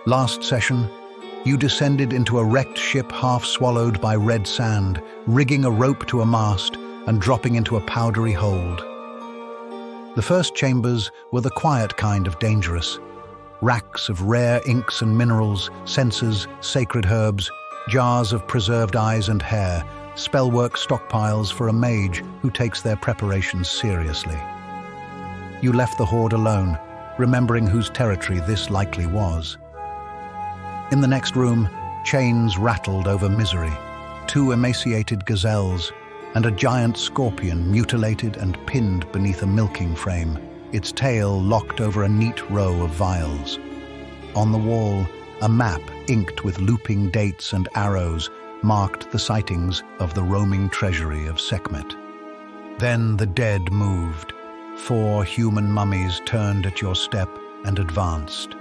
Last session, you descended into a wrecked ship half swallowed by red sand, rigging a rope to a mast and dropping into a powdery hold. The first chambers were the quiet kind of dangerous. Racks of rare inks and minerals, censers, sacred herbs, jars of preserved eyes and hair, spellwork stockpiles for a mage who takes their preparations seriously. You left the horde alone, remembering whose territory this likely was. In the next room, chains rattled over misery, 2 emaciated gazelles, and a giant scorpion mutilated and pinned beneath a milking frame, its tail locked over a neat row of vials. On the wall, a map inked with looping dates and arrows marked the sightings of the Roaming Treasury of Sekhmet. Then the dead moved. 4 human mummies turned at your step and advanced.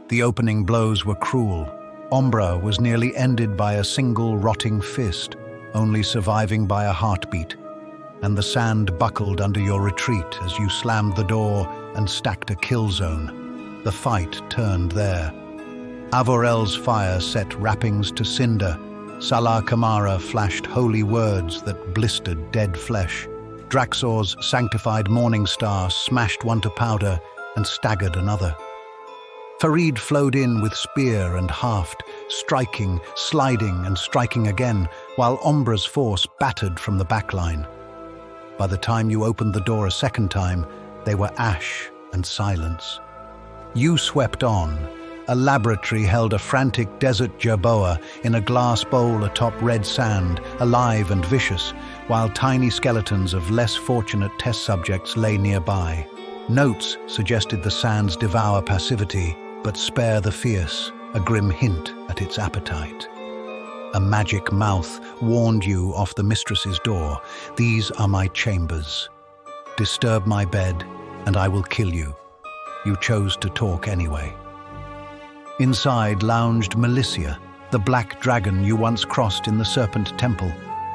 The opening blows were cruel. Ombra was nearly ended by a single rotting fist, only surviving by a heartbeat, and the sand buckled under your retreat as you slammed the door and stacked a kill zone. The fight turned there. Avourel's fire set wrappings to cinder. Salah Kamara flashed holy words that blistered dead flesh. Draxaur's sanctified morning star smashed one to powder and staggered another. Farid flowed in with spear and haft, striking, sliding and striking again, while Ombra's force battered from the backline. By the time you opened the door a second time, they were ash and silence. You swept on. A laboratory held a frantic desert jerboa in a glass bowl atop red sand, alive and vicious, while tiny skeletons of less fortunate test subjects lay nearby. Notes suggested the sands devour passivity, but spare the fierce, a grim hint at its appetite. A magic mouth warned you off the mistress's door. These are my chambers. Disturb my bed, and I will kill you. You chose to talk anyway. Inside lounged Melissia, the black dragon you once crossed in the Serpent Temple.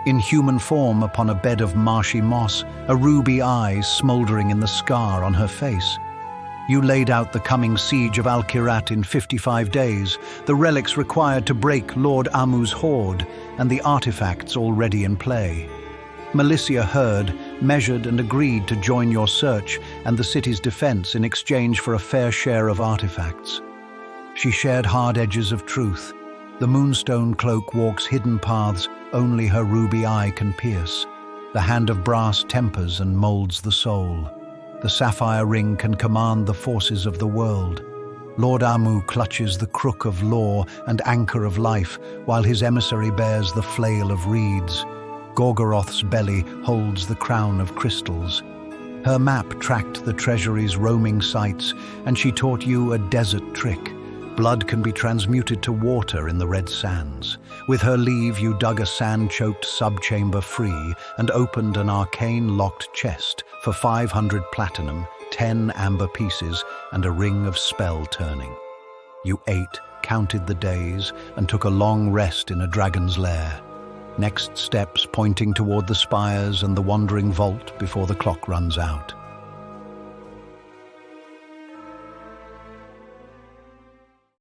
In human form upon a bed of marshy moss, a ruby eye smouldering in the scar on her face. You laid out the coming siege of Al-Kirat in 55 days, the relics required to break Lord Amu's hoard, and the artifacts already in play. Melissia heard, measured and agreed to join your search and the city's defense in exchange for a fair share of artifacts. She shared hard edges of truth. The Moonstone Cloak walks hidden paths only her ruby eye can pierce. The hand of brass tempers and molds the soul. The Sapphire Ring can command the forces of the world. Lord Amu clutches the crook of law and anchor of life, while his emissary bears the Flail of Reeds. Gorgoroth's belly holds the crown of crystals. Her map tracked the treasury's roaming sites, and she taught you a desert trick. Blood can be transmuted to water in the red sands. With her leave, you dug a sand-choked subchamber free and opened an arcane-locked chest for 500 platinum, 10 amber pieces, and a ring of spell turning. You ate, counted the days, and took a long rest in a dragon's lair. Next steps pointing toward the spires and the wandering vault before the clock runs out.